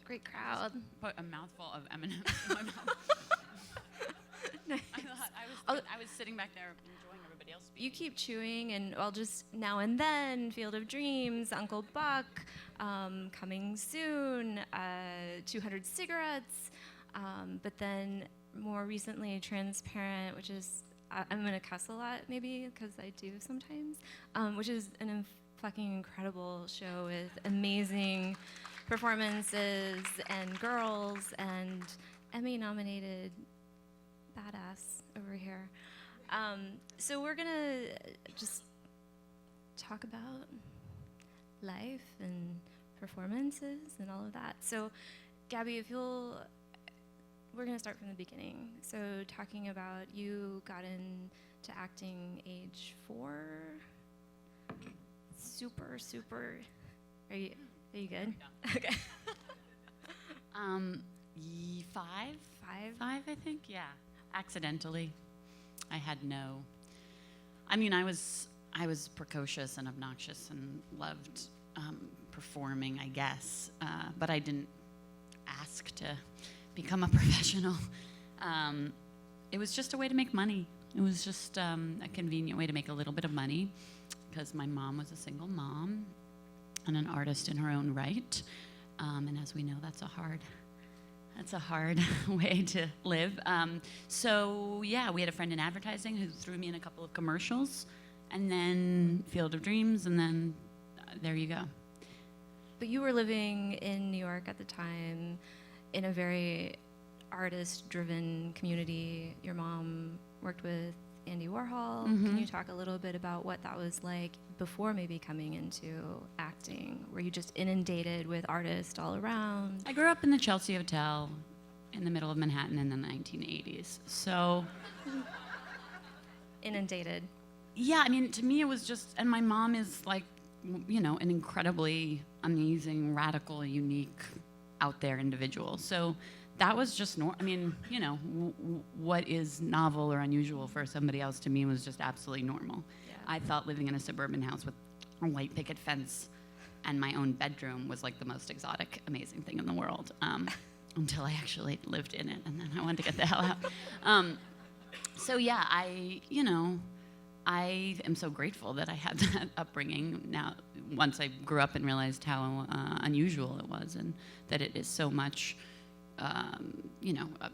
Great crowd. Put a mouthful of M&Ms in my mouth. Nice. I was sitting back there enjoying everybody else speaking. You keep chewing, and I'll just now and then, Field of Dreams, Uncle Buck, coming soon, 200 Cigarettes, but then more recently, Transparent, which is, I'm going to cuss a lot maybe, because I do sometimes, which is an fucking incredible show with amazing performances and girls and Emmy-nominated badass over here. So we're gonna just talk about life and performances and all of that. So Gaby, we're gonna start from the beginning. So talking about you got into acting age 4. Super. Are you good? Yeah. Okay. 5, I think, yeah. Accidentally. I was precocious and obnoxious and loved performing, I guess, but I didn't ask to become a professional. It was just a way to make money. It was just a convenient way to make a little bit of money, because my mom was a single mom and an artist in her own right. And as we know, that's a hard way to live. So yeah, we had a friend in advertising who threw me in a couple of commercials, and then Field of Dreams, and then there you go. But you were living in New York at the time, in a very artist-driven community. Your mom worked with Andy Warhol. Mm-hmm. Can you talk a little bit about what that was like before maybe coming into acting? Were you just inundated with artists all around? I grew up in the Chelsea Hotel in the middle of Manhattan in the 1980s. So Inundated. yeah, I mean, to me it was just, and my mom is like, you know, an incredibly amazing, radical, unique, out there individual. So that was just, I mean, you know, what is novel or unusual for somebody else to me was just absolutely normal. Yeah. I thought living in a suburban house with a white picket fence and my own bedroom was like the most exotic, amazing thing in the world, until I actually lived in it, and then I wanted to get the hell out. So yeah, I am so grateful that I had that upbringing. Now, once I grew up and realized how unusual it was, and that it is so much,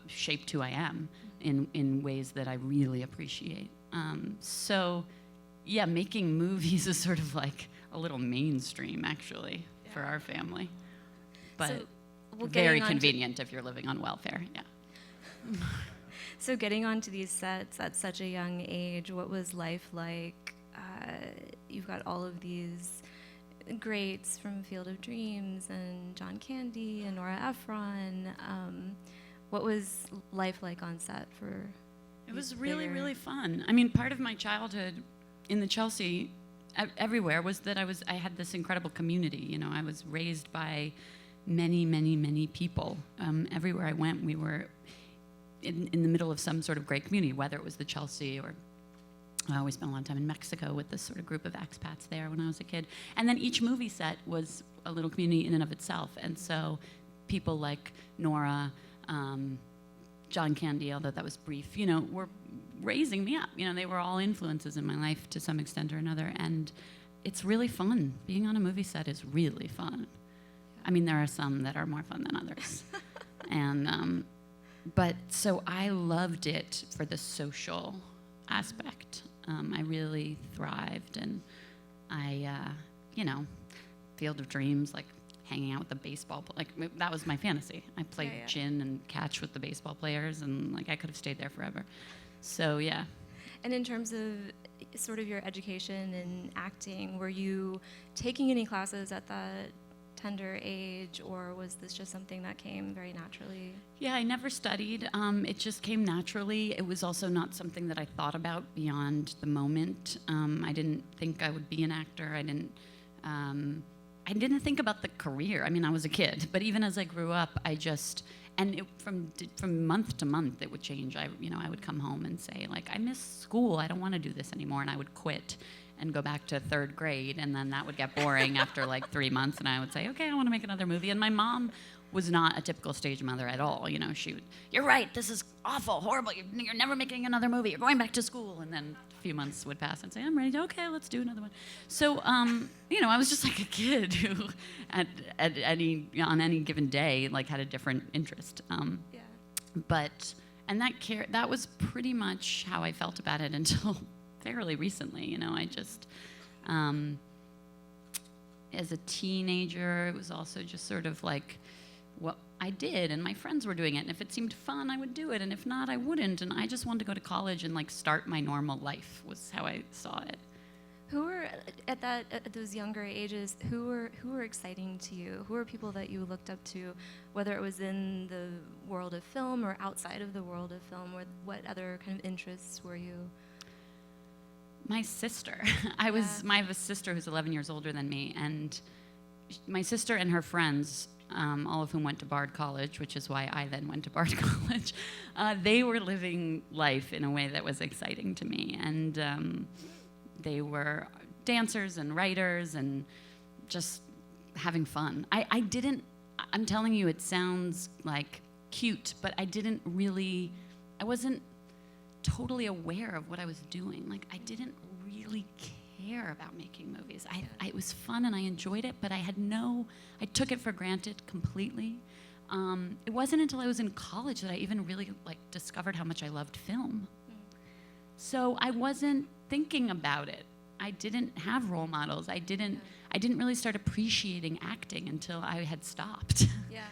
shaped who I am in ways that I really appreciate. So, yeah, making movies is sort of like a little mainstream, actually, for our family. But very convenient if you're living on welfare, yeah. So getting onto these sets at such a young age, what was life like? You've got all of these greats from Field of Dreams and John Candy and Nora Ephron. What was life like on set for? It was really, really fun. I mean, part of my childhood in the Chelsea, everywhere, was that I had this incredible community. You know, I was raised by many, many, many people. Everywhere I went, we were in the middle of some sort of great community, whether it was the Chelsea or we spent a lot of time in Mexico with this sort of group of expats there when I was a kid. And then each movie set was a little community in and of itself. And so people like Nora, John Candy, although that was brief, you know, were raising me up. You know, they were all influences in my life to some extent or another. And it's really fun. Being on a movie set is really fun. I mean, there are some that are more fun than others. And, but so I loved it for the social aspect. I really thrived, and Field of Dreams, like hanging out with the baseball, like that was my fantasy. I played gin and catch with the baseball players, and like I could have stayed there forever. So yeah. And in terms of sort of your education in acting, were you taking any classes at that tender age, or was this just something that came very naturally? Yeah, I never studied. It just came naturally. It was also not something that I thought about beyond the moment. I didn't think I would be an actor. I didn't think about the career. I mean, I was a kid, but even as I grew up, from month to month, it would change. I would come home and say, like, I miss school. I don't want to do this anymore, and I would quit and go back to 3rd grade, and then that would get boring after like 3 months, and I would say, okay, I want to make another movie. And my mom was not a typical stage mother at all. You know, she would, "You're right, this is awful, horrible, you're never making another movie, you're going back to school." And then a few months would pass and say, "I'm ready, okay, let's do another one." So, you know, I was just like a kid who on any given day, like, had a different interest. But, and that was pretty much how I felt about it until fairly recently. You know, I just, as a teenager, it was also just sort of like what I did, and my friends were doing it, and if it seemed fun, I would do it, and if not, I wouldn't, and I just wanted to go to college and like start my normal life was how I saw it. Who were at those younger ages? Who were exciting to you? Who were people that you looked up to, whether it was in the world of film or outside of the world of film? Or what other kind of interests were you? My sister. I have a sister who's 11 years older than me, and my sister and her friends, all of whom went to Bard College, which is why I then went to Bard College, they were living life in a way that was exciting to me, and they were dancers and writers and just having fun. I'm telling you, it sounds like cute, but I wasn't totally aware of what I was doing. Like, I didn't really care about making movies. It was fun and I enjoyed it, but I took it for granted completely. It wasn't until I was in college that I even really discovered how much I loved film. So I wasn't thinking about it. I didn't have role models. I didn't really start appreciating acting until I had stopped. Yeah.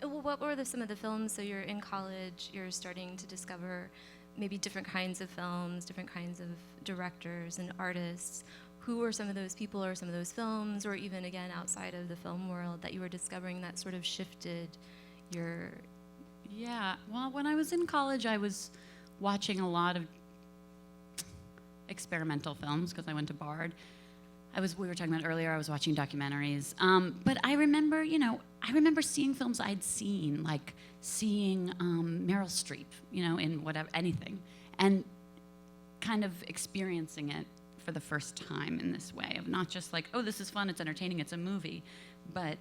Well, what were some of the films? So you're in college, you're starting to discover maybe different kinds of films, different kinds of directors and artists. Who were some of those people or some of those films, or even, again, outside of the film world that you were discovering that sort of shifted your... Yeah, well, when I was in college, I was watching a lot of experimental films because I went to Bard. We were talking about earlier, I was watching documentaries. But I remember seeing films I'd seen, like seeing Meryl Streep, in anything, and kind of experiencing it for the first time in this way of not just like, oh, this is fun, it's entertaining, it's a movie, but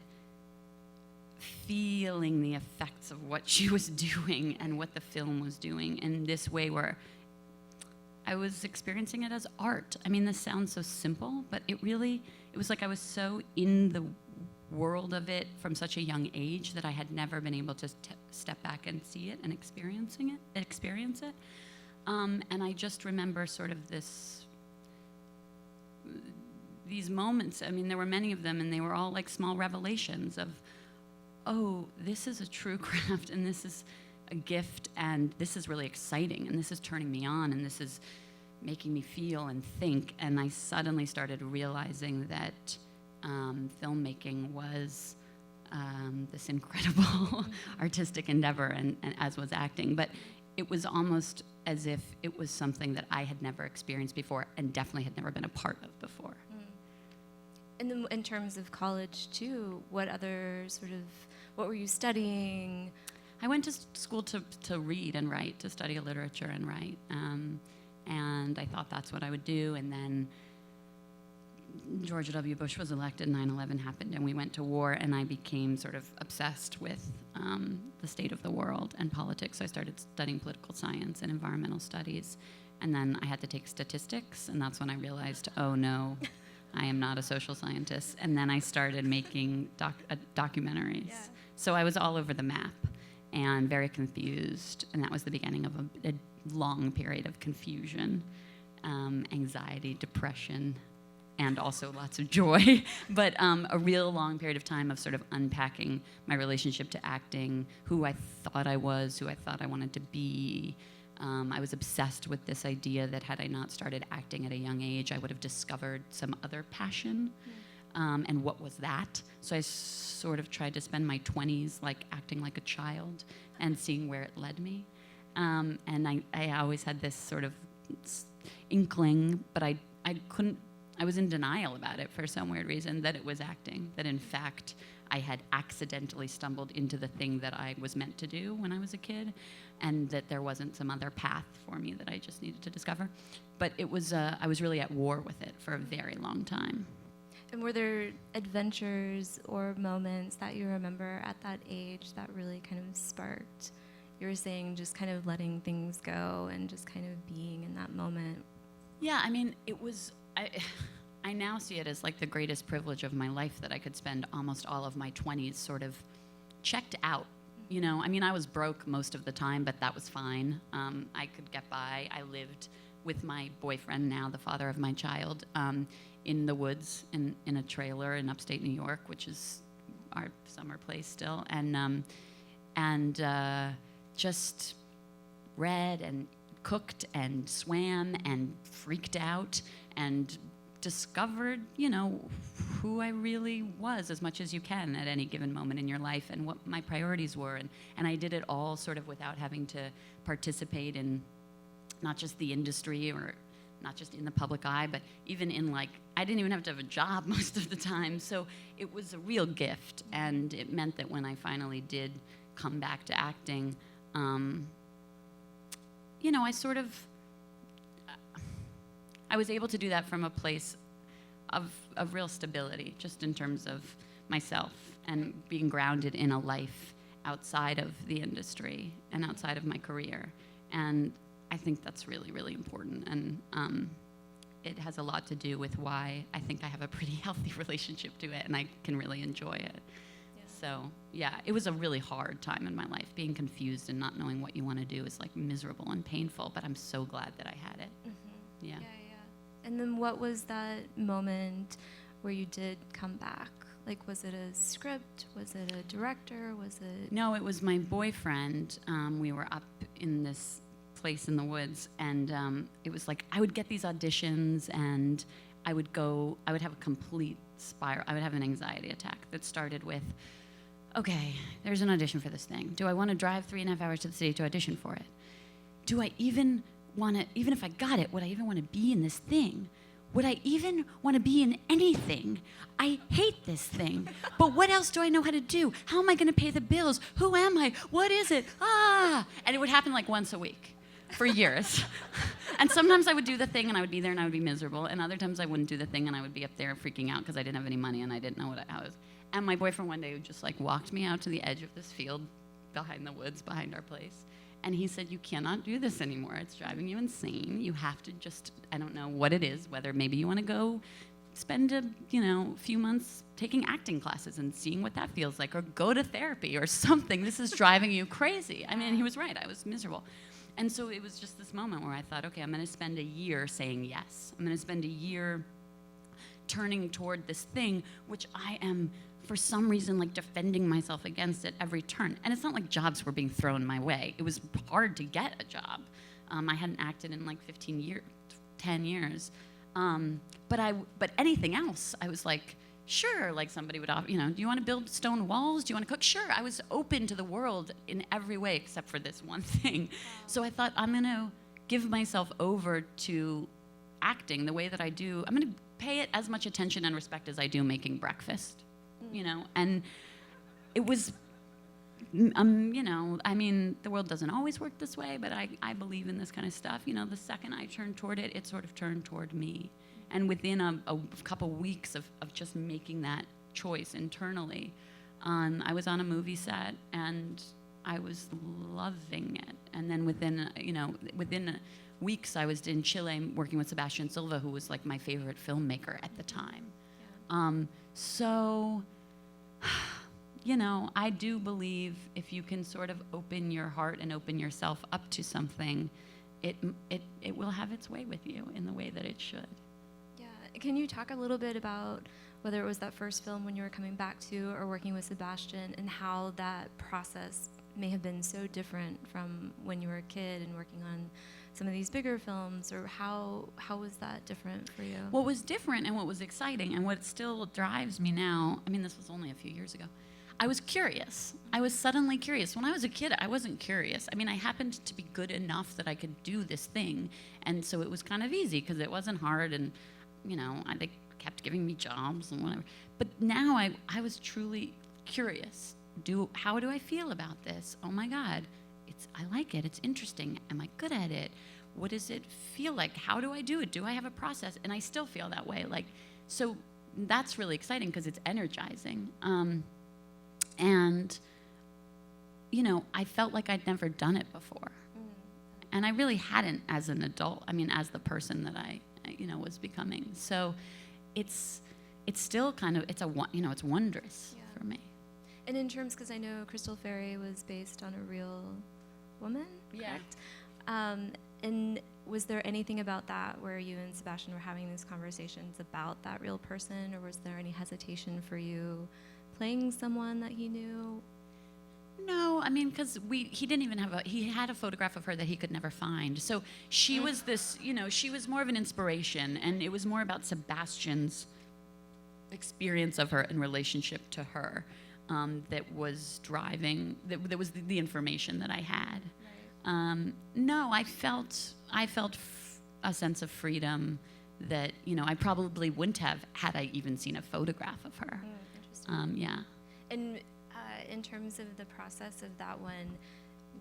feeling the effects of what she was doing and what the film was doing in this way where I was experiencing it as art. I mean, this sounds so simple, but it was like I was so in the world of it from such a young age that I had never been able to step back and see it and experience it. And I just remember sort of these moments. I mean, there were many of them, and they were all like small revelations of, oh, this is a true craft, and this is a gift, and this is really exciting, and this is turning me on, and this is making me feel and think. And I suddenly started realizing that filmmaking was this incredible artistic endeavor, and as was acting. But it was almost as if it was something that I had never experienced before, and definitely had never been a part of before. And then in terms of college, too, what were you studying? I went to school to read and write, to study literature and write. And I thought that's what I would do. And then George W. Bush was elected, 9/11 happened, and we went to war, and I became sort of obsessed with the state of the world and politics. So I started studying political science and environmental studies. And then I had to take statistics, and that's when I realized, oh no, I am not a social scientist. And then I started making documentaries. Yeah. So I was all over the map and very confused, and that was the beginning of a long period of confusion, anxiety, depression, and also lots of joy, but a real long period of time of sort of unpacking my relationship to acting, who I thought I was, who I thought I wanted to be. I was obsessed with this idea that had I not started acting at a young age, I would have discovered some other passion. And what was that? So I sort of tried to spend my 20s like acting like a child and seeing where it led me. And I always had this sort of inkling, but I was in denial about it for some weird reason, that it was acting, that in fact I had accidentally stumbled into the thing that I was meant to do when I was a kid, and that there wasn't some other path for me that I just needed to discover. But I was really at war with it for a very long time. And were there adventures or moments that you remember at that age that really kind of sparked, you were saying, just kind of letting things go and just kind of being in that moment? Yeah, I mean, it was, I now see it as like the greatest privilege of my life that I could spend almost all of my 20s sort of checked out. You know, I mean, I was broke most of the time, but that was fine. I could get by. I lived with my boyfriend, now the father of my child, in the woods in a trailer in upstate New York, which is our summer place still, and just read and cooked and swam and freaked out and discovered, you know, who I really was as much as you can at any given moment in your life and what my priorities were. And I did it all sort of without having to participate in not just the industry or not just in the public eye, but even in like, I didn't even have to have a job most of the time. So it was a real gift. And it meant that when I finally did come back to acting, you know, I was able to do that from a place of real stability, just in terms of myself and being grounded in a life outside of the industry and outside of my career. And I think that's really, really important. And it has a lot to do with why I think I have a pretty healthy relationship to it and I can really enjoy it. Yeah. So, yeah, it was a really hard time in my life. Being confused and not knowing what you want to do is like miserable and painful, but I'm so glad that I had it. Mm-hmm. Yeah. And then what was that moment where you did come back? Like, was it a script? Was it a director? Was it? No, it was my boyfriend. We were up in this place in the woods, and it was like I would get these auditions, and I would have a complete spiral. I would have an anxiety attack that started with, okay, there's an audition for this thing. Do I want to drive 3.5 hours to the city to audition for it? Do I even want to, even if I got it, would I even want to be in this thing? Would I even want to be in anything? I hate this thing. But what else do I know how to do? How am I going to pay the bills? Who am I? What is it? And it would happen like once a week for years. And sometimes I would do the thing and I would be there and I would be miserable. And other times I wouldn't do the thing and I would be up there freaking out because I didn't have any money and I didn't know how it was. And my boyfriend one day just like walked me out to the edge of this field behind the woods, behind our place. And he said, you cannot do this anymore. It's driving you insane. You have to just, I don't know what it is, whether maybe you want to go spend a few months taking acting classes and seeing what that feels like, or go to therapy or something. This is driving you crazy. I mean, he was right. I was miserable. And so it was just this moment where I thought, okay, I'm going to spend a year saying yes. I'm going to spend a year turning toward this thing, which I am, for some reason, like defending myself against at every turn. And it's not like jobs were being thrown my way. It was hard to get a job. I hadn't acted in like 10 years. But anything else, I was like, sure, like somebody would offer, do you want to build stone walls? Do you want to cook? Sure, I was open to the world in every way except for this one thing. Wow. So I thought, I'm going to give myself over to acting the way that I do. I'm going to pay it as much attention and respect as I do making breakfast. And it was, I mean, the world doesn't always work this way, but I believe in this kind of stuff. The second I turned toward it, it sort of turned toward me. And within a couple weeks of just making that choice internally, I was on a movie set and I was loving it. And then within weeks, I was in Chile working with Sebastian Silva, who was like my favorite filmmaker at the time. Yeah. So, I do believe if you can sort of open your heart and open yourself up to something, it will have its way with you in the way that it should. Yeah. Can you talk a little bit about whether it was that first film when you were coming back to or working with Sebastian and how that process may have been so different from when you were a kid and working on some of these bigger films, or how was that different for you? What was different and what was exciting and what still drives me now, I mean, this was only a few years ago, I was curious. I was suddenly curious. When I was a kid, I wasn't curious. I mean, I happened to be good enough that I could do this thing, and so it was kind of easy because it wasn't hard, and, they kept giving me jobs and whatever. But now I was truly curious. How do I feel about this? Oh my God. I like it. It's interesting. Am I good at it? What does it feel like? How do I do it? Do I have a process? And I still feel that way. So that's really exciting because it's energizing. And, you know, I felt like I'd never done it before. And I really hadn't as an adult, I mean, as the person that I you know, was becoming. So it's still kind of, it's wondrous for me. And in terms, because I know Crystal Fairy was based on a real woman, correct? And was there anything about that where you and Sebastian were having these conversations about that real person, or was there any hesitation for you playing someone that he knew? No, I mean, because he didn't even have he had a photograph of her that he could never find. So she was this, you know, she was more of an inspiration, and it was more about Sebastian's experience of her in relationship to her that was driving, that was the information that I had. Right. No, I felt a sense of freedom that, you know, I probably wouldn't have had I even seen a photograph of her. Interesting. Yeah. And in terms of the process of that one,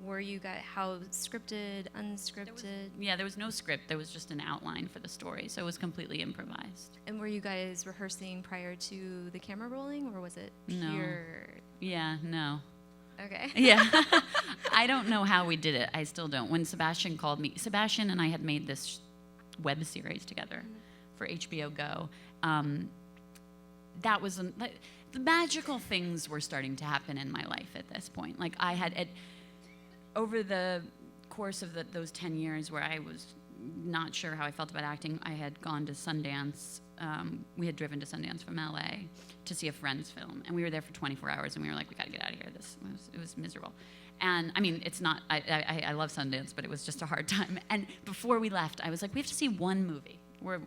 were you guys, how scripted, unscripted? There was no script. There was just an outline for the story, so it was completely improvised. And were you guys rehearsing prior to the camera rolling, or was it pure? No. Yeah, no. Okay. Yeah. I don't know how we did it. I still don't. When Sebastian called me, Sebastian and I had made this web series together for HBO Go. That was the magical things were starting to happen in my life at this point. Like I had, over the course of those 10 years where I was not sure how I felt about acting, I had gone to Sundance. We had driven to Sundance from LA to see a friend's film, and we were there for 24 hours, and we were like, we got to get out of here. It was miserable. And I mean, it's not, I love Sundance, but it was just a hard time. And before we left, I was like, we have to see one movie. We're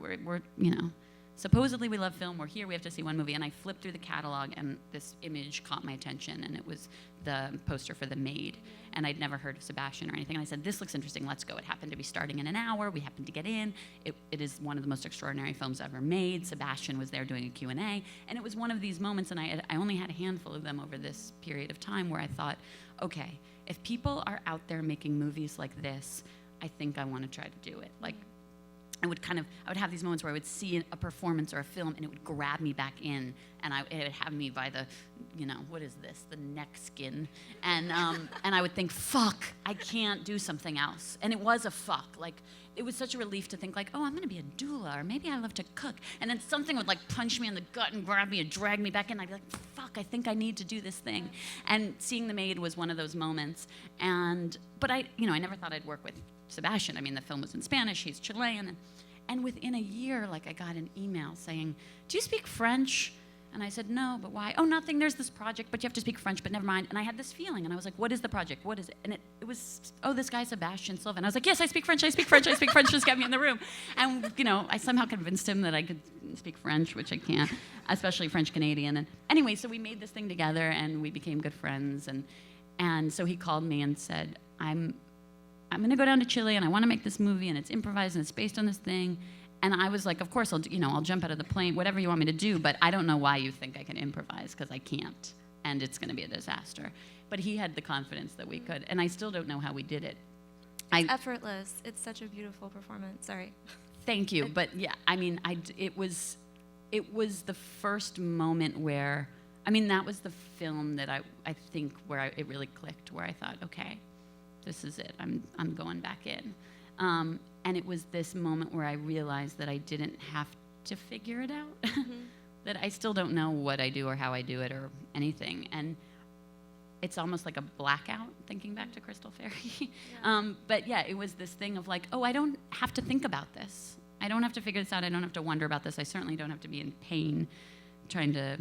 you know, supposedly we love film, we're here, we have to see one movie. And I flipped through the catalog, and this image caught my attention, and it was the poster for The Maid. And I'd never heard of Sebastian or anything. And I said, this looks interesting, let's go. It happened to be starting in an hour. We happened to get in. It is one of the most extraordinary films ever made. Sebastian was there doing a Q&A. And it was one of these moments, and I only had a handful of them over this period of time, where I thought, okay, if people are out there making movies like this, I think I want to try to do it. Like, I would have these moments where I would see a performance or a film, and it would grab me back in, and it would have me by the, you know, what is this, the neck skin, and I would think, fuck, I can't do something else. And it was a fuck. Like, it was such a relief to think, like, oh, I'm going to be a doula, or maybe I love to cook. And then something would, like, punch me in the gut and grab me and drag me back in. I'd be like, fuck, I think I need to do this thing. And seeing The Maid was one of those moments. But I never thought I'd work with Sebastian. I mean, the film was in Spanish, he's Chilean, and within a year, like, I got an email saying, do you speak French? And I said, no, but why? Oh, nothing, there's this project, but you have to speak French, but never mind. And I had this feeling, and I was like, what is the project? What is it? And it was, oh, this guy, Sebastian Silva. And I was like, yes, I speak French, just get me in the room. And, you know, I somehow convinced him that I could speak French, which I can't, especially French-Canadian. And anyway, so we made this thing together, and we became good friends. And so he called me and said, I'm going to go down to Chile, and I want to make this movie, and it's improvised, and it's based on this thing. And I was like, of course, I'll jump out of the plane, whatever you want me to do, but I don't know why you think I can improvise, because I can't, and it's going to be a disaster. But he had the confidence that we could, and I still don't know how we did it. It's effortless. It's such a beautiful performance. Sorry. Thank you. But yeah, I mean, it was the first moment where, I mean, that was the film that I think where it really clicked, where I thought, okay, this is it. I'm going back in. And it was this moment where I realized that I didn't have to figure it out, that I still don't know what I do or how I do it or anything. And it's almost like a blackout, thinking back to Crystal Fairy. Yeah. But yeah, it was this thing of like, oh, I don't have to think about this. I don't have to figure this out. I don't have to wonder about this. I certainly don't have to be in pain trying to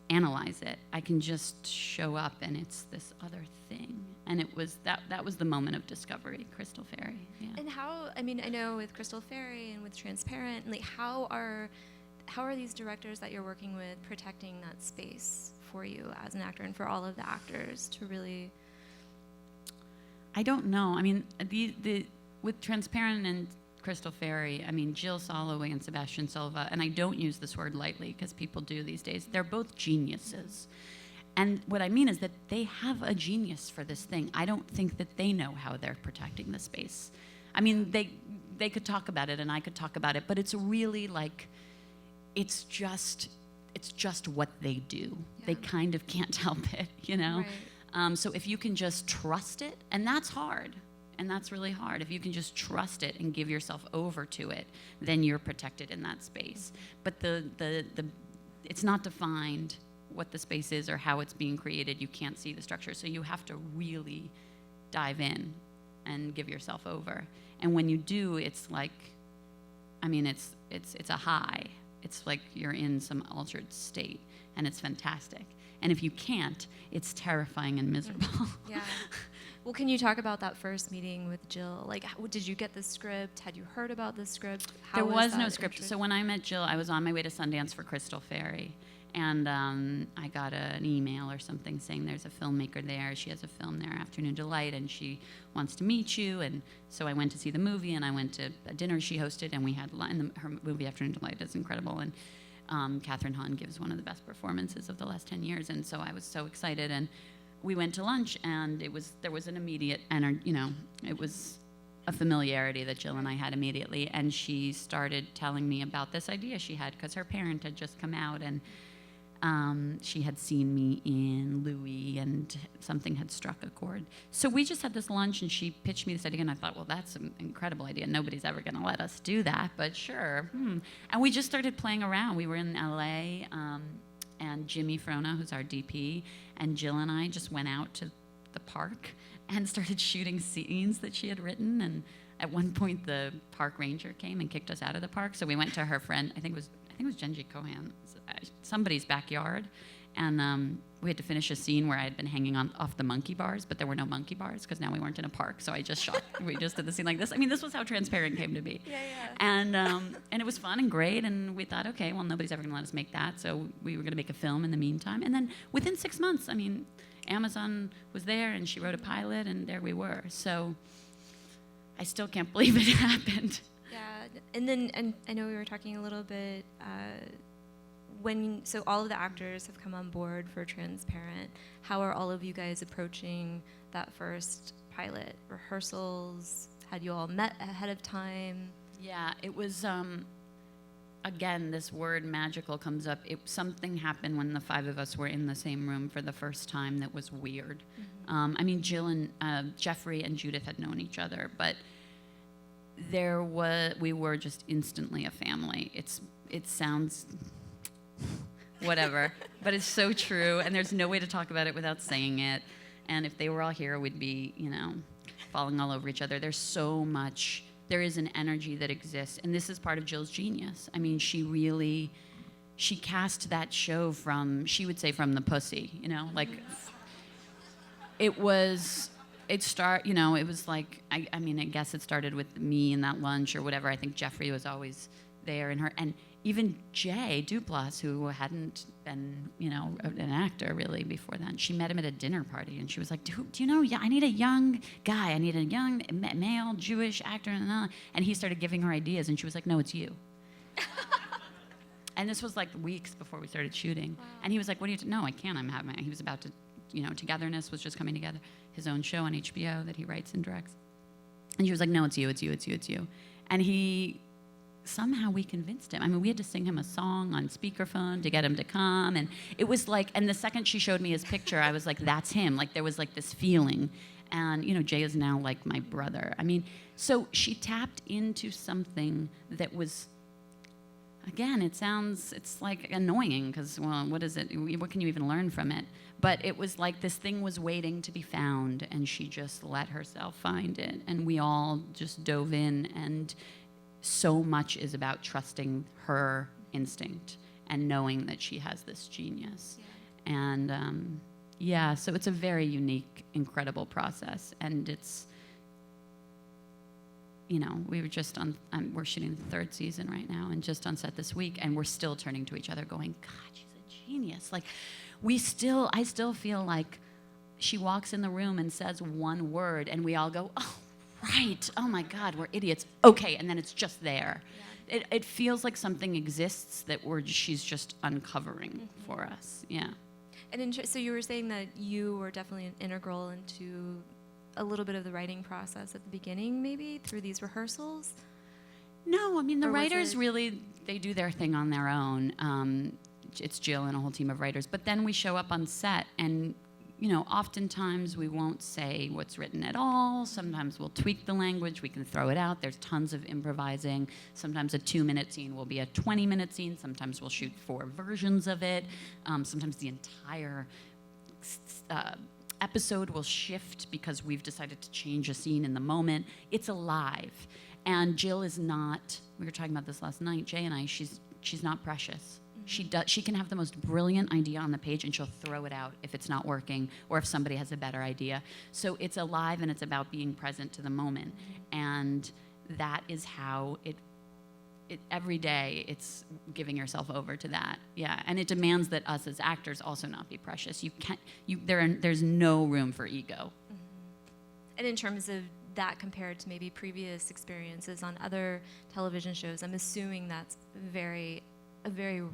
analyze it. I can just show up, and it's this other thing. And it was that was the moment of discovery, Crystal Fairy. Yeah. And how, I mean, I know with Crystal Fairy and with Transparent, like how are these directors that you're working with protecting that space for you as an actor and for all of the actors to really? I don't know. I mean, with Transparent and Crystal Fairy, I mean, Jill Soloway and Sebastian Silva, and I don't use this word lightly because people do these days, they're both geniuses. And what I mean is that they have a genius for this thing. I don't think that they know how they're protecting the space. I mean, they could talk about it, and I could talk about it, but it's really like, it's just what they do. Yeah. They kind of can't help it, you know? Right. So if you can just trust it, and that's hard, and that's really hard. If you can just trust it and give yourself over to it, then you're protected in that space. But it's not defined what the space is or how it's being created. You can't see the structure, so you have to really dive in and give yourself over. And when you do, it's like, I mean, it's a high. It's like you're in some altered state, and it's fantastic. And if you can't, it's terrifying and miserable. Yeah. Well, can you talk about that first meeting with Jill? Like, did you get the script? Had you heard about the script? There was no script. So when I met Jill, I was on my way to Sundance for Crystal Fairy. And I got an email or something saying there's a filmmaker there. She has a film there, Afternoon Delight, and she wants to meet you. And so I went to see the movie, and I went to a dinner she hosted, and we had her movie Afternoon Delight is incredible. And Catherine Hahn gives one of the best performances of the last 10 years. And so I was so excited. And we went to lunch, and there was an immediate energy, you know, it was a familiarity that Jill and I had immediately. And she started telling me about this idea she had, because her parent had just come out, and she had seen me in Louis, and something had struck a chord. So we just had this lunch, and she pitched me this idea, and I thought, well, that's an incredible idea. Nobody's ever going to let us do that, but sure. And we just started playing around. We were in L.A., and Jimmy Frona, who's our DP, and Jill and I just went out to the park and started shooting scenes that she had written. And at one point, the park ranger came and kicked us out of the park. So we went to her friend, I think it was Genji Cohan, somebody's backyard, and we had to finish a scene where I had been hanging off the monkey bars, but there were no monkey bars because now we weren't in a park. So I just shot. We just did the scene like this. I mean, this was how transparent came to be. Yeah. And it was fun and great. And we thought, okay, well, nobody's ever going to let us make that, so we were going to make a film in the meantime. And then within 6 months, I mean, Amazon was there, and she wrote a pilot, and there we were. So I still can't believe it happened. Yeah, and I know we were talking a little bit so all of the actors have come on board for Transparent. How are all of you guys approaching that first pilot? Rehearsals? Had you all met ahead of time? Yeah, it was, again, this word magical comes up. Something happened when the five of us were in the same room for the first time that was weird. Mm-hmm. I mean, Jill and Jeffrey and Judith had known each other, but we were just instantly a family. It sounds whatever, but it's so true, and there's no way to talk about it without saying it. And if they were all here, we'd be, you know, falling all over each other. There is an energy that exists, and this is part of Jill's genius. I mean, she cast that show she would say from the pussy, you know, like it was like, I mean, I guess it started with me and that lunch or whatever. I think Jeffrey was always there, and even Jay Duplass, who hadn't been, you know, an actor really before then, she met him at a dinner party, and she was like, do you know, I need a young guy. I need a young male Jewish actor. And he started giving her ideas, and she was like, no, it's you. And this was like weeks before we started shooting. Wow. And he was like, what do you do? No, I can't. He was about to, you know, Togetherness was just coming together, his own show on HBO that he writes and directs. And she was like, no, it's you. And somehow we convinced him. I mean, we had to sing him a song on speakerphone to get him to come. And it was like, and the second she showed me his picture, I was like, that's him. Like, there was like this feeling. And, you know, Jay is now like my brother. I mean, so she tapped into something that was, again, it's like annoying because, well, what is it? What can you even learn from it? But it was like this thing was waiting to be found, and she just let herself find it. And we all just dove in, and so much is about trusting her instinct and knowing that she has this genius. Yeah. And so it's a very unique, incredible process. And it's, you know, we were just we're shooting the third season right now, and just on set this week, and we're still turning to each other going, God, she's a genius. Like, I still feel like she walks in the room and says one word, and we all go, oh, right, oh my God, we're idiots. Okay, and then it's just there. Yeah. It feels like something exists that she's just uncovering for us, yeah. And so you were saying that you were definitely integral into a little bit of the writing process at the beginning, maybe, through these rehearsals? No, I mean, the Or was writers it- really, they do their thing on their own. It's Jill and a whole team of writers. But then we show up on set and, oftentimes we won't say what's written at all. Sometimes we'll tweak the language. We can throw it out. There's tons of improvising. Sometimes a 2-minute scene will be a 20-minute scene. Sometimes we'll shoot 4 versions of it. Sometimes the entire episode will shift because we've decided to change a scene in the moment. It's alive. And Jill is not, we were talking about this last night, Jay and I, she's not precious. She can have the most brilliant idea on the page and she'll throw it out if it's not working or if somebody has a better idea. So it's alive and it's about being present to the moment. And that is how it every day it's giving yourself over to that. Yeah, and it demands that us as actors also not be precious. There's no room for ego. And in terms of that compared to maybe previous experiences on other television shows, I'm assuming that's a very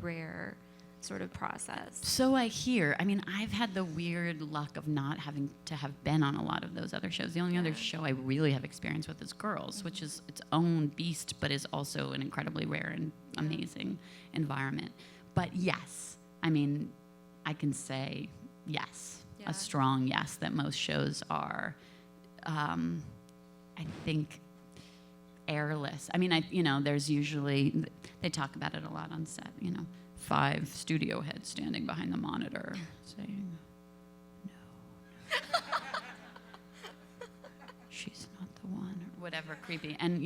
rare sort of process. So I hear. I mean, I've had the weird luck of not having to have been on a lot of those other shows. The only other show I really have experience with is Girls, which is its own beast, but is also an incredibly rare and amazing environment. But yes, I mean, I can say yes, a strong yes, that most shows are, I think, airless. I mean, there's usually, they talk about it a lot on set, 5 studio heads standing behind the monitor saying, no, she's not the one, or whatever, creepy. And,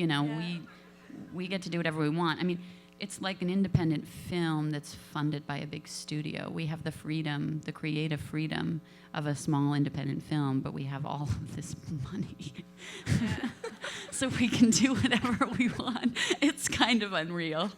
we get to do whatever we want. I mean, it's like an independent film that's funded by a big studio. We have the freedom, the creative freedom of a small independent film, but we have all of this money. So we can do whatever we want. It's kind of unreal.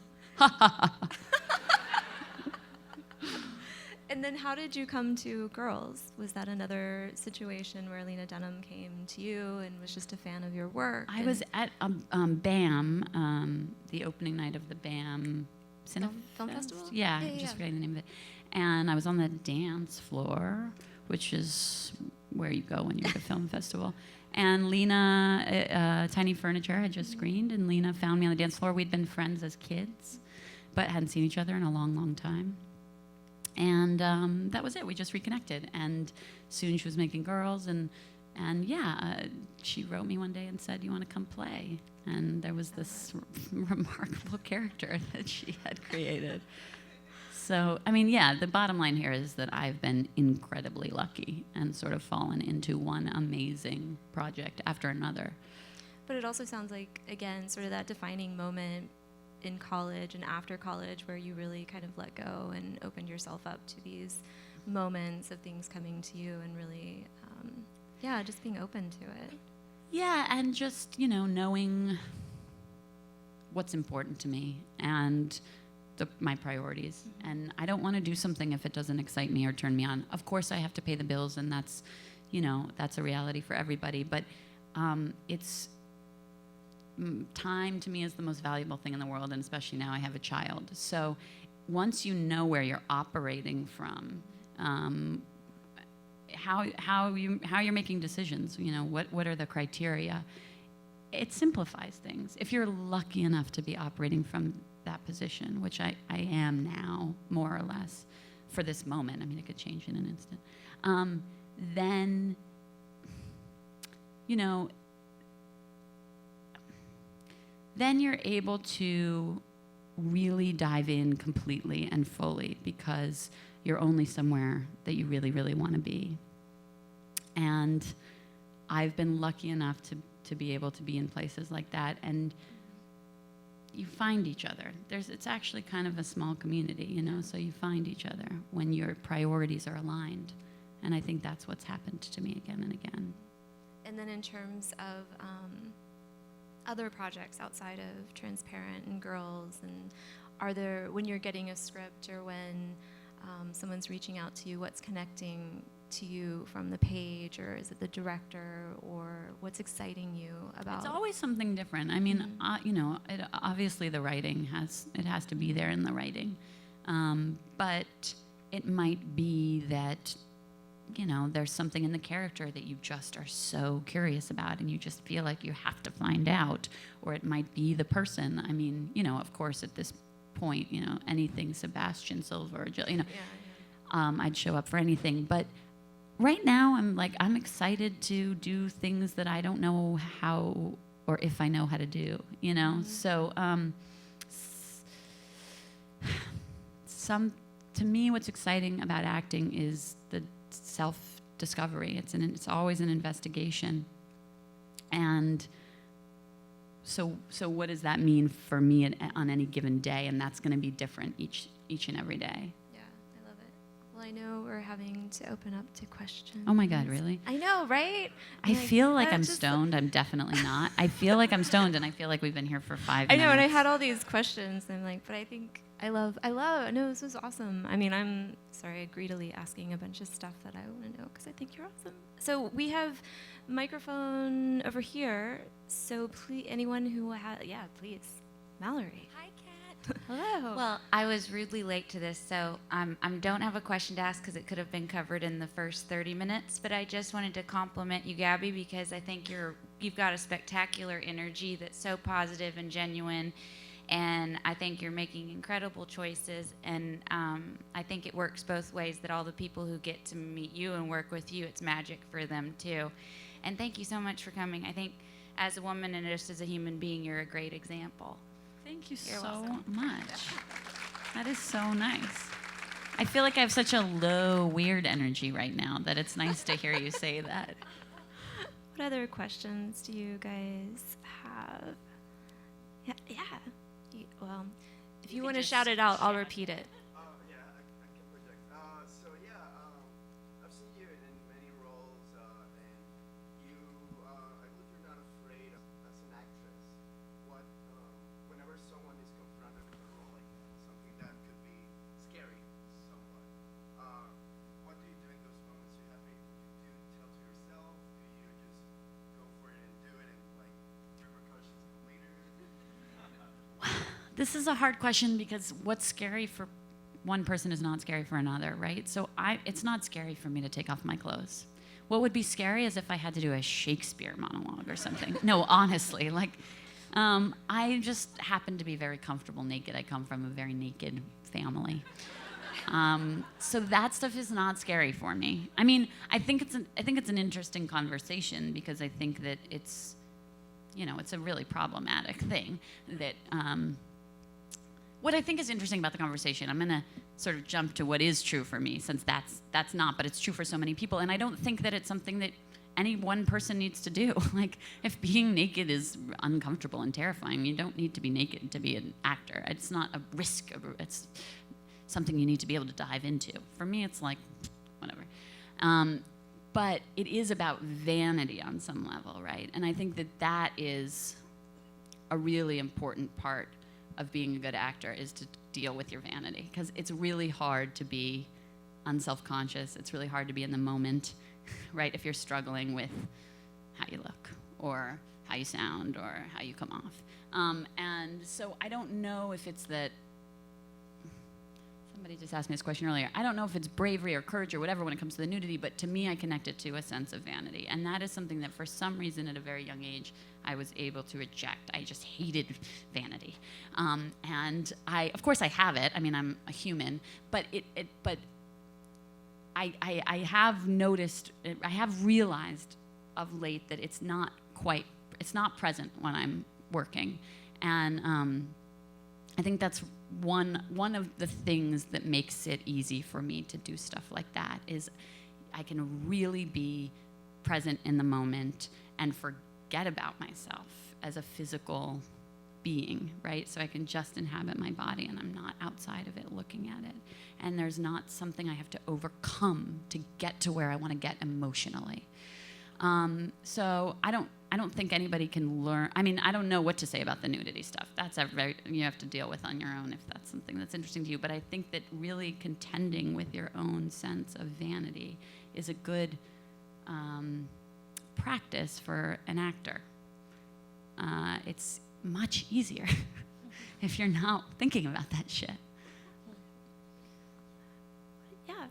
And then how did you come to Girls? Was that another situation where Lena Dunham came to you and was just a fan of your work? I was at BAM, the opening night of the BAM Film Festival? Yeah, just forgetting the name of it. And I was on the dance floor, which is where you go when you're at a film festival. And Lena, Tiny Furniture had just screened, and Lena found me on the dance floor. We'd been friends as kids, but hadn't seen each other in a long, long time. And that was it. We just reconnected. And soon she was making Girls. And she wrote me one day and said, "You want to come play?" And there was this remarkable character that she had created. So, I mean, the bottom line here is that I've been incredibly lucky and sort of fallen into one amazing project after another. But it also sounds like, again, sort of that defining moment in college and after college where you really kind of let go and opened yourself up to these moments of things coming to you and really, just being open to it. Yeah, and just, knowing what's important to me and my priorities. And I don't want to do something if it doesn't excite me or turn me on. Of course, I have to pay the bills, and that's a reality for everybody. But time to me is the most valuable thing in the world, and especially now I have a child. So once you know where you're operating from, how you're making decisions, what are the criteria, it simplifies things. If you're lucky enough to be operating from that position, which I am now, more or less, for this moment. I mean, it could change in an instant. Then, then you're able to really dive in completely and fully because you're only somewhere that you really, really want to be. And I've been lucky enough to be able to be in places like that, and you find each other. It's actually kind of a small community, so you find each other when your priorities are aligned. And I think that's what's happened to me again and again. And then in terms of other projects outside of Transparent and Girls, and when you're getting a script or when someone's reaching out to you, what's connecting to you from the page, or is it the director, or what's exciting you about? It's always something different. I mean, obviously the writing has to be there in the writing, but it might be that you know, there's something in the character that you just are so curious about and you just feel like you have to find out, or it might be the person. I mean, you know, of course, at this point, you know, anything Sebastian Silva or Jill, you know, I'd show up for anything. But right now, I'm excited to do things that I don't know how or if I know how to do, you know? So, to me, what's exciting about acting is the self-discovery. It's always an investigation. And so what does that mean for me on any given day? And that's going to be different each and every day. Yeah, I love it. Well, I know we're having to open up to questions. Oh my God, really? I know, right? I feel like I'm stoned. I'm definitely not. I feel like I'm stoned, and I feel like we've been here for 5 minutes. I know, and I had all these questions, and I'm like, but I think I love, no, this was awesome. I mean, I'm greedily asking a bunch of stuff that I want to know because I think you're awesome. So we have a microphone over here. So please, anyone who please. Mallory. Hi, Kat. Hello. Well, I was rudely late to this, so I don't have a question to ask because it could have been covered in the first 30 minutes, but I just wanted to compliment you, Gaby, because I think you've got a spectacular energy that's so positive and genuine. And I think you're making incredible choices, and I think it works both ways, that all the people who get to meet you and work with you, it's magic for them too. And thank you so much for coming. I think as a woman and just as a human being, you're a great example. Thank you so much. That is so nice. I feel like I have such a low, weird energy right now that it's nice to hear you say that. What other questions do you guys have? Yeah. Well, if you want to shout it out, I'll repeat it. Yeah, I can project. I've seen you in many roles, and you, I believe you're not afraid as an actress. Whenever someone is confronted with a role like that, something that could be scary somewhat, what do you do in those moments? Do you tell to yourself? Do you just go for it and do it, and like repercussions come later? This is a hard question because what's scary for one person is not scary for another, right? So it's not scary for me to take off my clothes. What would be scary is if I had to do a Shakespeare monologue or something. No, honestly, I just happen to be very comfortable naked. I come from a very naked family. So that stuff is not scary for me. I mean, I think it's an interesting conversation because I think that it's, you know, it's a really problematic thing that. What I think is interesting about the conversation, I'm going to sort of jump to what is true for me, since that's not, but it's true for so many people. And I don't think that it's something that any one person needs to do. Like, if being naked is uncomfortable and terrifying, you don't need to be naked to be an actor. It's not a risk. It's something you need to be able to dive into. For me, it's like, whatever. But it is about vanity on some level, right? And I think that is a really important part of being a good actor, is to deal with your vanity, because it's really hard to be unself-conscious. It's really hard to be in the moment, right? If you're struggling with how you look or how you sound or how you come off. And so I don't know if it's that, somebody just asked me this question earlier, I don't know if it's bravery or courage or whatever when it comes to the nudity, but to me I connect it to a sense of vanity. And that is something that for some reason at a very young age I was able to reject. I just hated vanity. And of course I have it. I mean, I'm a human, but I have noticed, I have realized of late that it's not present when I'm working. And I think that's one of the things that makes it easy for me to do stuff like that, is I can really be present in the moment and forget about myself as a physical being, right? So I can just inhabit my body and I'm not outside of it looking at it. And there's not something I have to overcome to get to where I want to get emotionally. So I don't think anybody can learn. I mean, I don't know what to say about the nudity stuff. That's you have to deal with on your own if that's something that's interesting to you. But I think that really contending with your own sense of vanity is a good practice for an actor. It's much easier if you're not thinking about that shit. Yeah.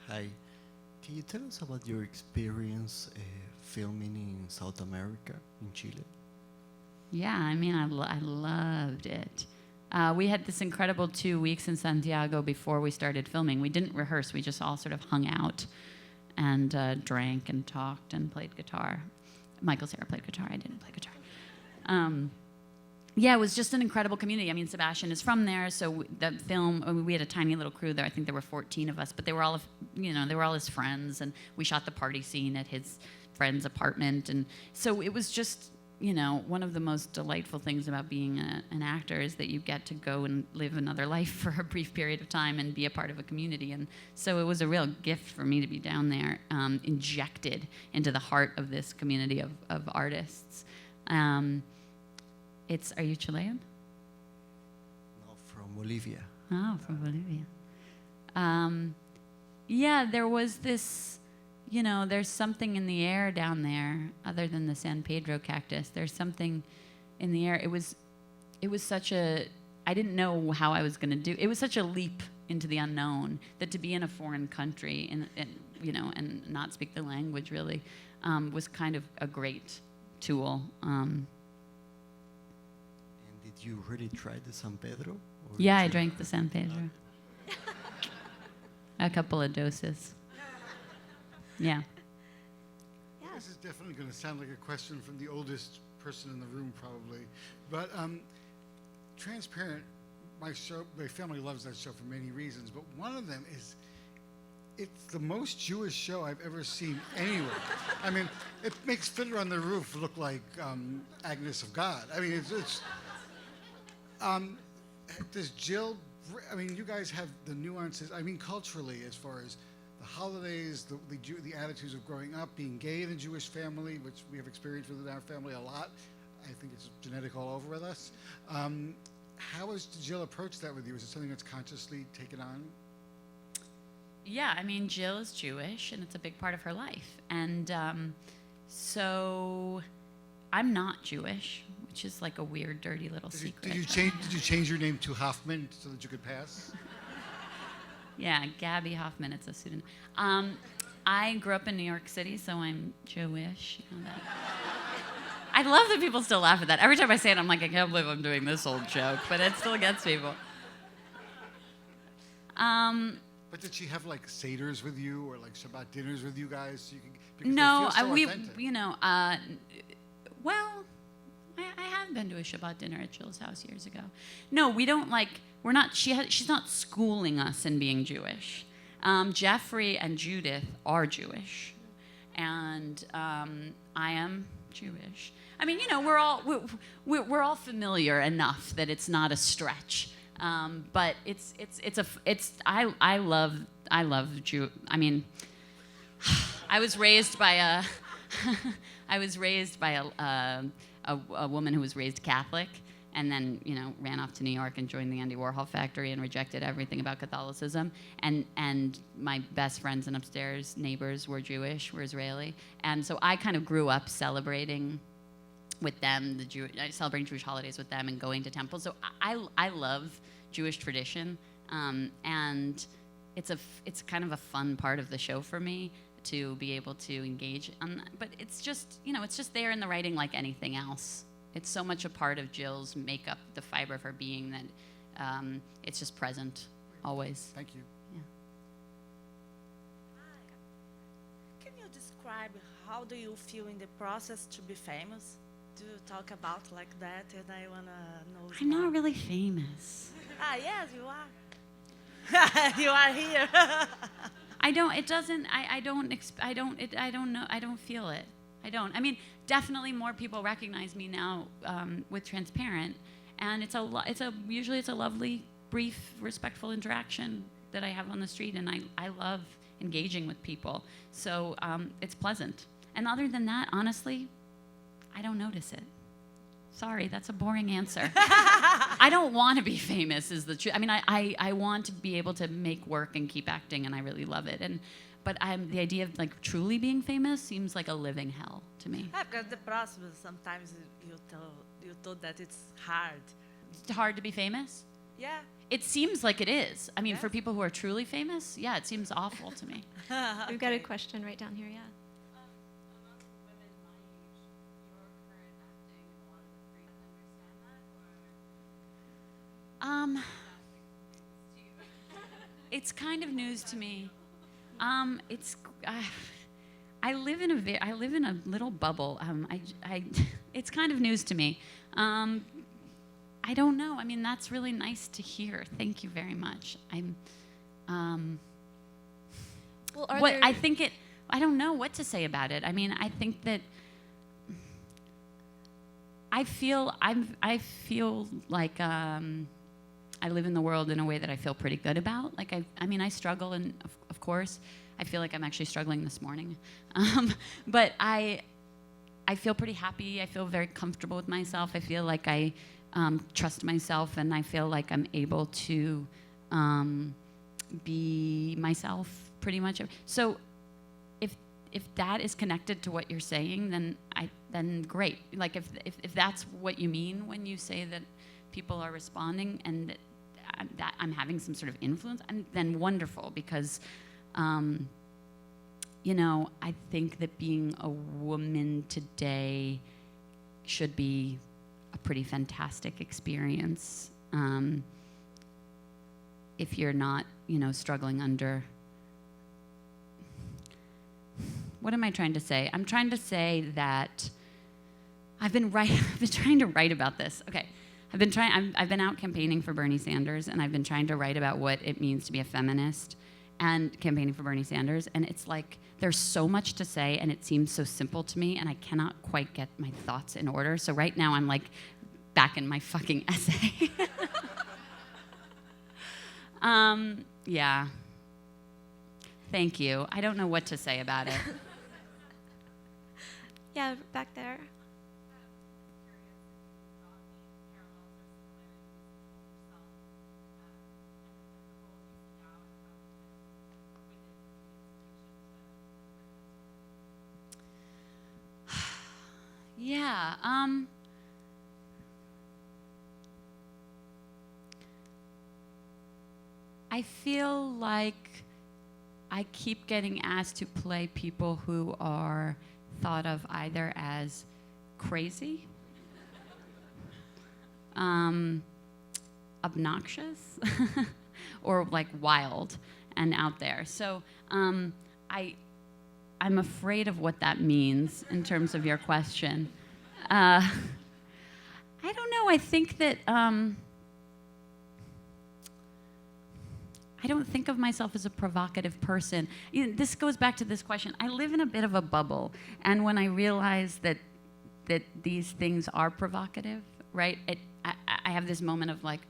Hi. Can you tell us about your experience filming in South America, in Chile? Yeah, I mean, I loved it. We had this incredible 2 weeks in Santiago before we started filming. We didn't rehearse. We just all sort of hung out and drank and talked and played guitar. Michael Cera played guitar. I didn't play guitar. Yeah, it was just an incredible community. I mean, Sebastian is from there, so the film, we had a tiny little crew there. I think there were 14 of us, but they were all, they were all his friends, and we shot the party scene at his friend's apartment. And so it was just, one of the most delightful things about being an actor is that you get to go and live another life for a brief period of time and be a part of a community. And so it was a real gift for me to be down there, injected into the heart of this community of artists. Are you Chilean? No, from Bolivia. Oh, from Bolivia. Yeah, there was this, there's something in the air down there other than the San Pedro cactus. There's something in the air. It was such a, I didn't know how I was going to do. It was such a leap into the unknown that to be in a foreign country and not speak the language really was kind of a great tool. Did you really try the San Pedro? Or Yeah, I did you- drank the San Pedro. A couple of doses. Yeah. This is definitely going to sound like a question from the oldest person in the room, probably. But Transparent, my family loves that show for many reasons, but one of them is it's the most Jewish show I've ever seen anywhere. I mean, it makes Fiddler on the Roof look like Agnes of God. I mean, does Jill, you guys have the nuances, culturally, as far as the holidays, the attitudes of growing up, being gay in a Jewish family, which we have experienced within our family a lot. I think it's genetic all over with us. How has Jill approached that with you? Is it something that's consciously taken on? Yeah, Jill is Jewish, and it's a big part of her life. And so I'm not Jewish, which is like a weird, dirty little secret. Did you change your name to Hoffman so that you could pass? Yeah, Gaby Hoffmann, it's a pseudonym. I grew up in New York City, so I'm Jewish. That. I love that people still laugh at that. Every time I say it, I'm like, I can't believe I'm doing this old joke, but it still gets people. But did she have like seders with you or like Shabbat dinners with you guys? So you could, because No, they feel so authentic. Well, I have been to a Shabbat dinner at Jill's house years ago. No, we don't we're not, she's not schooling us in being Jewish. Jeffrey and Judith are Jewish, and I am Jewish. We're all familiar enough that it's not a stretch. But I love Jew. I was raised by a woman who was raised Catholic, and then ran off to New York and joined the Andy Warhol factory and rejected everything about Catholicism. And my best friends and upstairs neighbors were Jewish, were Israeli, and so I kind of grew up celebrating with them, celebrating Jewish holidays with them and going to temples. So I love Jewish tradition, and it's kind of a fun part of the show for me to be able to engage on that. But it's just it's just there in the writing like anything else. It's so much a part of Jill's makeup, the fiber of her being, that it's just present always. Thank you. Yeah. Can you describe how do you feel in the process to be famous? Do you talk about like that? And I wanna know. I'm not really famous. Yes, you are. You are here. I don't feel it. I don't. Definitely more people recognize me now with Transparent, and usually it's a lovely, brief, respectful interaction that I have on the street, and I love engaging with people. So it's pleasant. And other than that, honestly, I don't notice it. Sorry, that's a boring answer. I don't want to be famous is the truth. I want to be able to make work and keep acting, and I really love it. But the idea of truly being famous seems like a living hell to me. Because the process, sometimes you told that it's hard. It's hard to be famous? Yeah. It seems like it is. I mean, for people who are truly famous, yeah, it seems awful to me. We've got a question right down here, yeah. Among women my age, your current acting and a lot of the freedom, understand that, or? It's kind of news to me. I live in a little bubble. It's kind of news to me. I don't know. I mean, that's really nice to hear. Thank you very much. Well, I don't know what to say about it. I mean, I think that I feel like I live in the world in a way that I feel pretty good about. Like I mean, I struggle, and of course, I feel like I'm actually struggling this morning. But I feel pretty happy. I feel very comfortable with myself. I feel like I trust myself, and I feel like I'm able to be myself pretty much. So if that is connected to what you're saying, then great. Like if that's what you mean when you say that people are responding and that I'm having some sort of influence, then wonderful, because you know, I think that being a woman today should be a pretty fantastic experience if you're not, you know, struggling under. What am I trying to say? I'm trying to say that I've been trying to write about this. Okay. I've been out campaigning for Bernie Sanders, and I've been trying to write about what it means to be a feminist and campaigning for Bernie Sanders. And it's like there's so much to say, and it seems so simple to me, and I cannot quite get my thoughts in order. So right now I'm like back in my fucking essay. Yeah. Thank you. I don't know what to say about it. Yeah, back there. Yeah. I feel like I keep getting asked to play people who are thought of either as crazy, obnoxious, or like wild and out there. So I'm afraid of what that means in terms of your question. I don't know. I think that I don't think of myself as a provocative person. You know, this goes back to this question. I live in a bit of a bubble, and when I realize that these things are provocative, right? I have this moment of like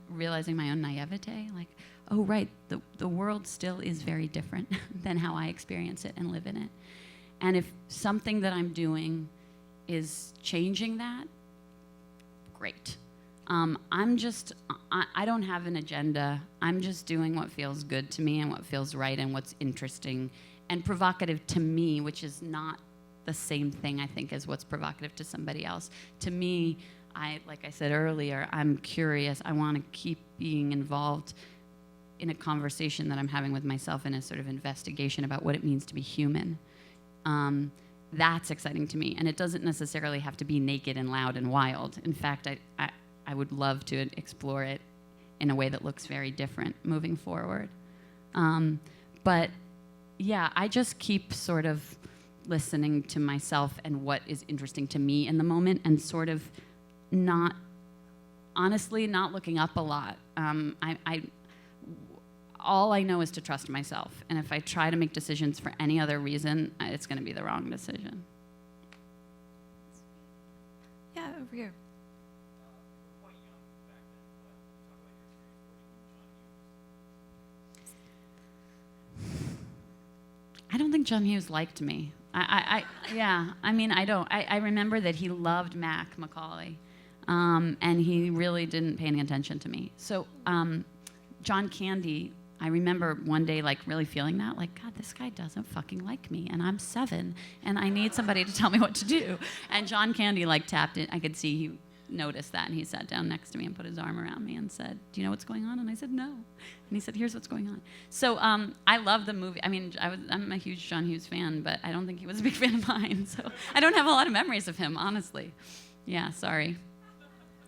realizing my own naivete, like, oh right, the world still is very different than how I experience it and live in it. And if something that I'm doing is changing that, great. I don't have an agenda. I'm just doing what feels good to me and what feels right and what's interesting and provocative to me, which is not the same thing, I think, as what's provocative to somebody else. To me, like I said earlier, I'm curious. I want to keep being involved in a conversation that I'm having with myself in a sort of investigation about what it means to be human. That's exciting to me. And it doesn't necessarily have to be naked and loud and wild. In fact, I would love to explore it in a way that looks very different moving forward. But yeah, I just keep sort of listening to myself and what is interesting to me in the moment, and sort of honestly not looking up a lot. All I know is to trust myself. And if I try to make decisions for any other reason, it's going to be the wrong decision. Yeah, over here. I don't think John Hughes liked me. Yeah, I mean, I don't. I remember that he loved Mac Macaulay, and he really didn't pay any attention to me. So John Candy, I remember one day like really feeling that, like, God, this guy doesn't fucking like me, and I'm 7, and I need somebody to tell me what to do. And John Candy like tapped it. I could see noticed that, and he sat down next to me and put his arm around me and said, "Do you know what's going on?" And I said, "No." And he said, "Here's what's going on." So I love the movie. I mean, I'm a huge John Hughes fan, but I don't think he was a big fan of mine. So I don't have a lot of memories of him, honestly. Yeah, sorry.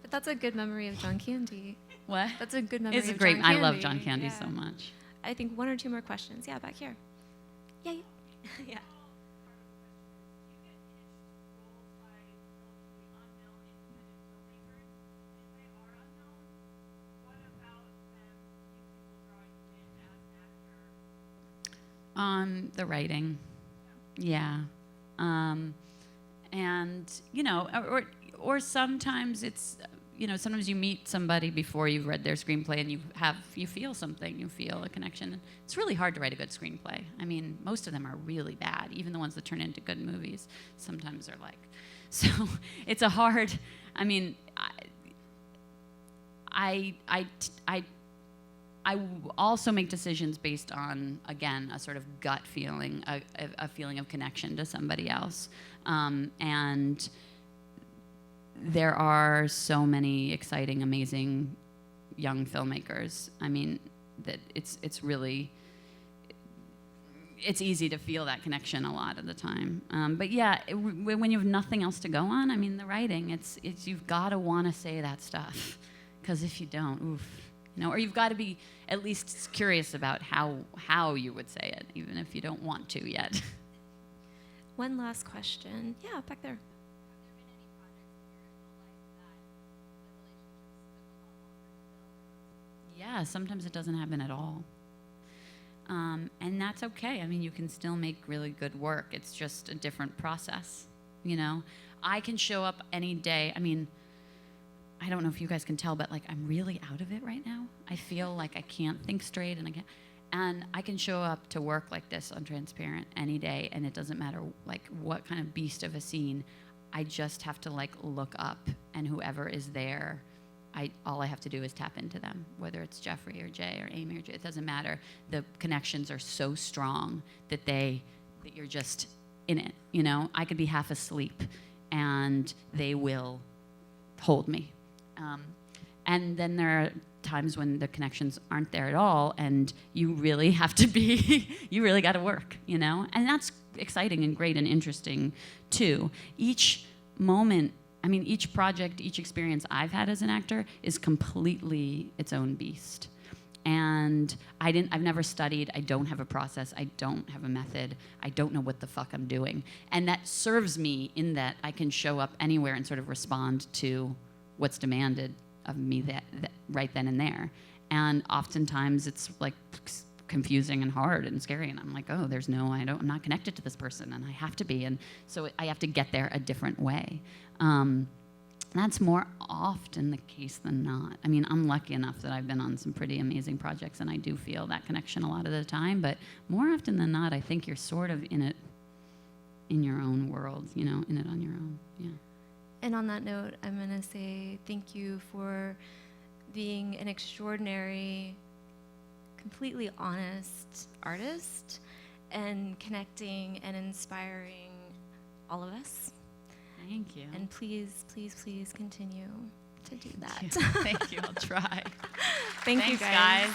But that's a good memory of John Candy. What? That's a good memory It's of great. John I Candy. love John Candy Yeah. so much. I think 1 or 2 more questions. Yeah, back here. Yeah. Yeah. The writing. Yeah. And, you know, or sometimes it's, you know, sometimes you meet somebody before you've read their screenplay and you feel something, you feel a connection. It's really hard to write a good screenplay. I mean, most of them are really bad, even the ones that turn into good movies. Sometimes they're like, so it's a hard, I mean, I also make decisions based on, again, a sort of gut feeling, a feeling of connection to somebody else. And there are so many exciting, amazing young filmmakers. I mean, that it's really, it's easy to feel that connection a lot of the time. But yeah, when you have nothing else to go on, I mean, the writing, it's you've got to want to say that stuff, because if you don't, oof. You know, or you've got to be at least curious about how you would say it, even if you don't want to yet. One last question. Yeah, back there. Yeah, sometimes it doesn't happen at all. And that's okay. I mean, you can still make really good work. It's just a different process, you know? I can show up any day. I mean, I don't know if you guys can tell, but like I'm really out of it right now. I feel like I can't think straight, and I can show up to work like this on Transparent any day, and it doesn't matter like what kind of beast of a scene. I just have to like look up, and whoever is there, all I have to do is tap into them, whether it's Jeffrey or Jay or Amy or Jay, it doesn't matter. The connections are so strong that you're just in it, you know? I could be half asleep, and they will hold me. And then there are times when the connections aren't there at all, and you really have to be, you really got to work, you know? And that's exciting and great and interesting, too. Each moment, I mean, each project, each experience I've had as an actor is completely its own beast. And I've never studied, I don't have a process, I don't have a method, I don't know what the fuck I'm doing. And that serves me in that I can show up anywhere and sort of respond to what's demanded of me that right then and there. And oftentimes it's like confusing and hard and scary, and I'm like, oh, I'm not connected to this person, and I have to be, and so I have to get there a different way. That's more often the case than not. I mean, I'm lucky enough that I've been on some pretty amazing projects, and I do feel that connection a lot of the time, but more often than not, I think you're sort of in it in your own world, you know, in it on your own, yeah. And on that note, I'm going to say thank you for being an extraordinary, completely honest artist and connecting and inspiring all of us. Thank you. And please, please, please continue to do that. Thank you. I'll try. Thank you, Thanks, guys.